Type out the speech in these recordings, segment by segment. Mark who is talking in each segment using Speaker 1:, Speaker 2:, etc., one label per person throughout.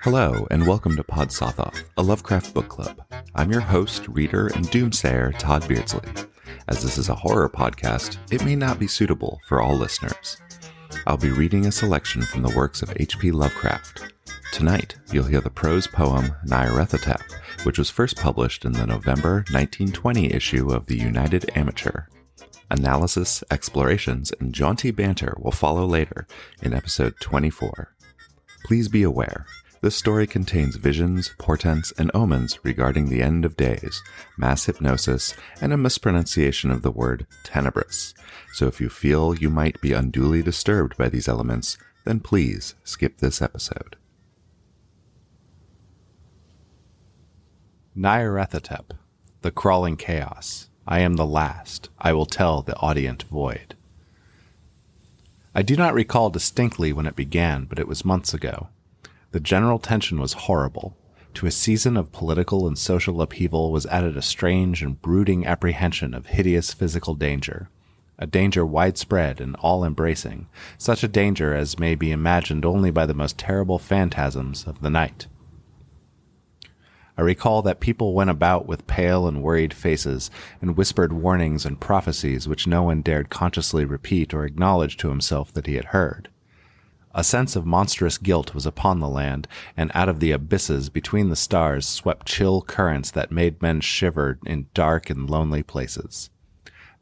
Speaker 1: Hello, and welcome to Podsothoth, a Lovecraft book club. I'm your host, reader, and doomsayer, Todd Beardsley. As this is a horror podcast, it may not be suitable for all listeners. I'll be reading a selection from the works of H.P. Lovecraft. Tonight, you'll hear the prose poem Nyarlathotep, which was first published in the November 1920 issue of the United Amateur. Analysis, explorations, and jaunty banter will follow later in episode 24. Please be aware, this story contains visions, portents, and omens regarding the end of days, mass hypnosis, and a mispronunciation of the word tenebrous. So if you feel you might be unduly disturbed by these elements, then please skip this episode.
Speaker 2: Nyarlathotep, the crawling chaos. I am the last. I will tell the audient void. I do not recall distinctly when it began, but it was months ago. The general tension was horrible. To a season of political and social upheaval was added a strange and brooding apprehension of hideous physical danger. A danger widespread and all-embracing, such a danger as may be imagined only by the most terrible phantasms of the night. I recall that people went about with pale and worried faces and whispered warnings and prophecies which no one dared consciously repeat or acknowledge to himself that he had heard. A sense of monstrous guilt was upon the land, and out of the abysses between the stars swept chill currents that made men shiver in dark and lonely places.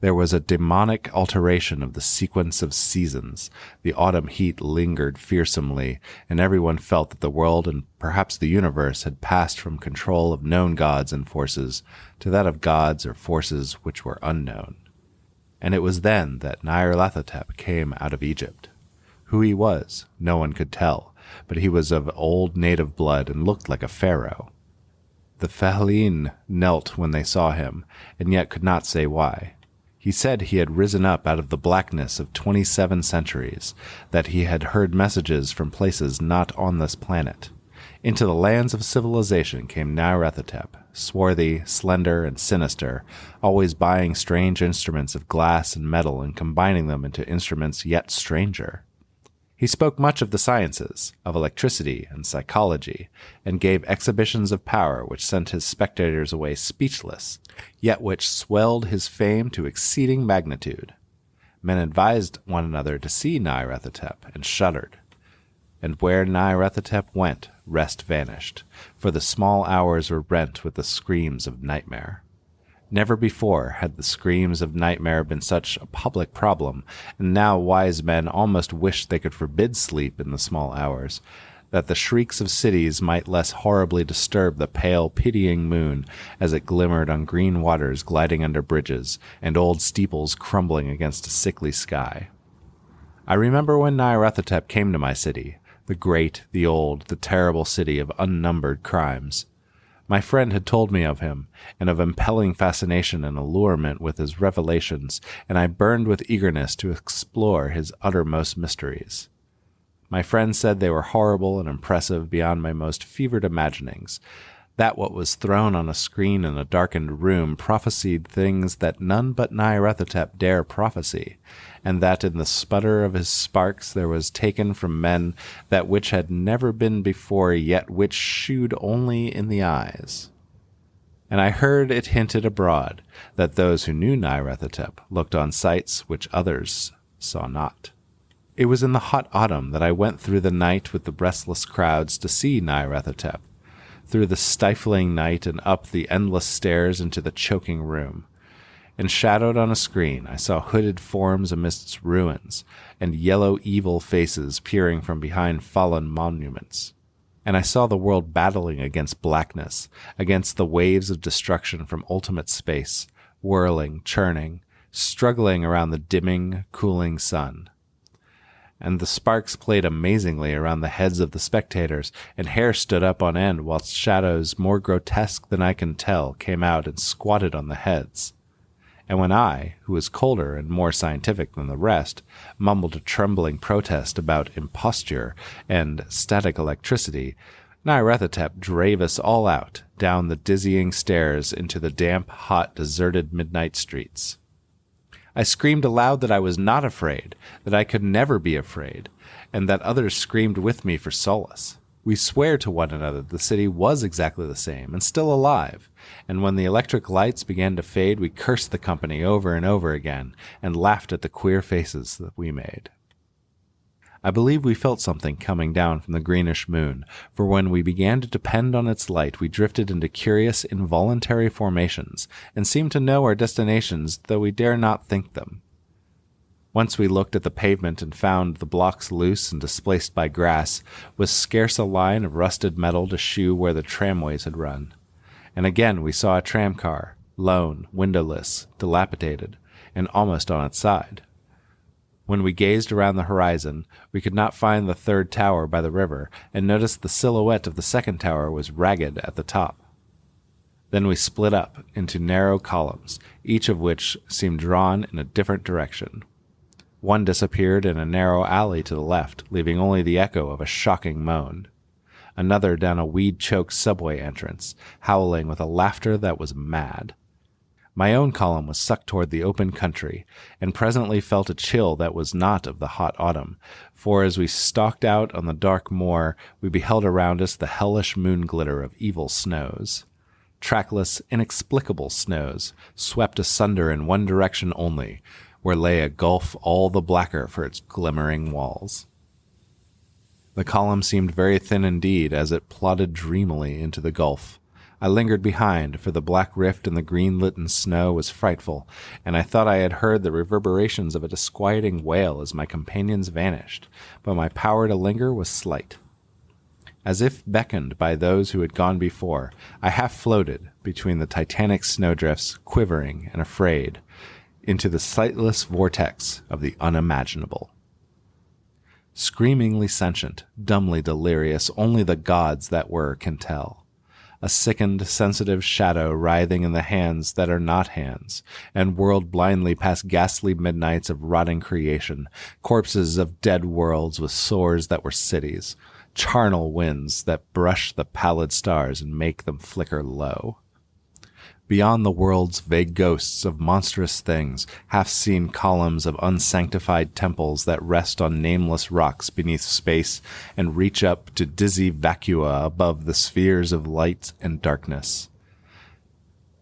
Speaker 2: There was a demonic alteration of the sequence of seasons. The autumn heat lingered fearsomely, and everyone felt that the world and perhaps the universe had passed from control of known gods and forces to that of gods or forces which were unknown. And it was then that Nyarlathotep came out of Egypt. Who he was, no one could tell, but he was of old native blood and looked like a pharaoh. The Fehaleen knelt when they saw him, and yet could not say why. He said he had risen up out of the blackness of 27 centuries, that he had heard messages from places not on this planet. Into the lands of civilization came Nyarlathotep, swarthy, slender, and sinister, always buying strange instruments of glass and metal and combining them into instruments yet stranger. He spoke much of the sciences, of electricity and psychology, and gave exhibitions of power which sent his spectators away speechless, yet which swelled his fame to exceeding magnitude. Men advised one another to see Nyarlathotep, and shuddered. And where Nyarlathotep went, rest vanished, for the small hours were rent with the screams of nightmare. Never before had the screams of nightmare been such a public problem, and now wise men almost wished they could forbid sleep in the small hours, that the shrieks of cities might less horribly disturb the pale, pitying moon as it glimmered on green waters gliding under bridges, and old steeples crumbling against a sickly sky. I remember when Nyarlathotep came to my city, the great, the old, the terrible city of unnumbered crimes. My friend had told me of him, and of impelling fascination and allurement with his revelations, and I burned with eagerness to explore his uttermost mysteries. My friend said they were horrible and impressive beyond my most fevered imaginings, that what was thrown on a screen in a darkened room prophesied things that none but Nyarlathotep dare prophesy, and that in the sputter of his sparks there was taken from men that which had never been before, yet which shewed only in the eyes. And I heard it hinted abroad that those who knew Nyarlathotep looked on sights which others saw not. It was in the hot autumn that I went through the night with the restless crowds to see Nyarlathotep, through the stifling night and up the endless stairs into the choking room. Enshadowed on a screen, I saw hooded forms amidst ruins, and yellow evil faces peering from behind fallen monuments. And I saw the world battling against blackness, against the waves of destruction from ultimate space, whirling, churning, struggling around the dimming, cooling sun. And the sparks played amazingly around the heads of the spectators, and hair stood up on end, whilst shadows more grotesque than I can tell came out and squatted on the heads. And when I, who was colder and more scientific than the rest, mumbled a trembling protest about imposture and static electricity, Nyarlathotep drave us all out, down the dizzying stairs into the damp, hot, deserted midnight streets. I screamed aloud that I was not afraid, that I could never be afraid, and that others screamed with me for solace. We swear to one another the city was exactly the same and still alive, and when the electric lights began to fade, we cursed the company over and over again and laughed at the queer faces that we made. I believe we felt something coming down from the greenish moon, for when we began to depend on its light, we drifted into curious, involuntary formations and seemed to know our destinations, though we dare not think them. Once we looked at the pavement and found the blocks loose and displaced by grass, with scarce a line of rusted metal to shew where the tramways had run. And again we saw a tramcar, lone, windowless, dilapidated, and almost on its side. When we gazed around the horizon, we could not find the third tower by the river, and noticed the silhouette of the second tower was ragged at the top. Then we split up into narrow columns, each of which seemed drawn in a different direction. One disappeared in a narrow alley to the left, leaving only the echo of a shocking moan. Another down a weed-choked subway entrance, howling with a laughter that was mad. My own column was sucked toward the open country, and presently felt a chill that was not of the hot autumn, for as we stalked out on the dark moor, we beheld around us the hellish moon glitter of evil snows. Trackless, inexplicable snows, swept asunder in one direction only, where lay a gulf all the blacker for its glimmering walls. The column seemed very thin indeed as it plodded dreamily into the gulf. I lingered behind, for the black rift in the green-litten snow was frightful, and I thought I had heard the reverberations of a disquieting wail as my companions vanished, but my power to linger was slight. As if beckoned by those who had gone before, I half floated between the titanic snowdrifts, quivering and afraid, into the sightless vortex of the unimaginable. Screamingly sentient, dumbly delirious, only the gods that were can tell. A sickened, sensitive shadow writhing in the hands that are not hands, and whirled blindly past ghastly midnights of rotting creation, corpses of dead worlds with sores that were cities, charnel winds that brush the pallid stars and make them flicker low. Beyond the world's vague ghosts of monstrous things, half-seen columns of unsanctified temples that rest on nameless rocks beneath space and reach up to dizzy vacua above the spheres of light and darkness.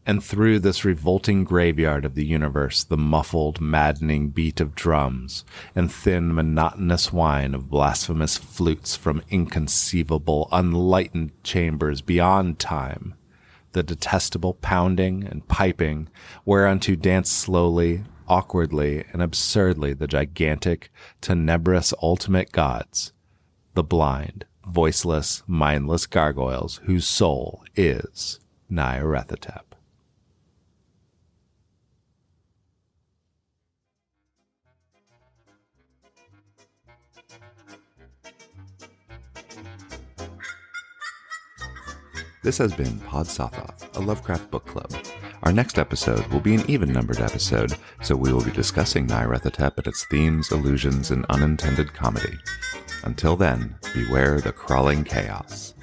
Speaker 2: And through this revolting graveyard of the universe, the muffled, maddening beat of drums and thin, monotonous whine of blasphemous flutes from inconceivable, unlightened chambers beyond time, the detestable pounding and piping whereunto dance slowly, awkwardly, and absurdly the gigantic, tenebrous ultimate gods, the blind, voiceless, mindless gargoyles whose soul is Nyarlathotep.
Speaker 1: This has been Pod Sothoth, a Lovecraft book club. Our next episode will be an even-numbered episode, so we will be discussing Nyarlathotep and its themes, illusions, and unintended comedy. Until then, beware the crawling chaos.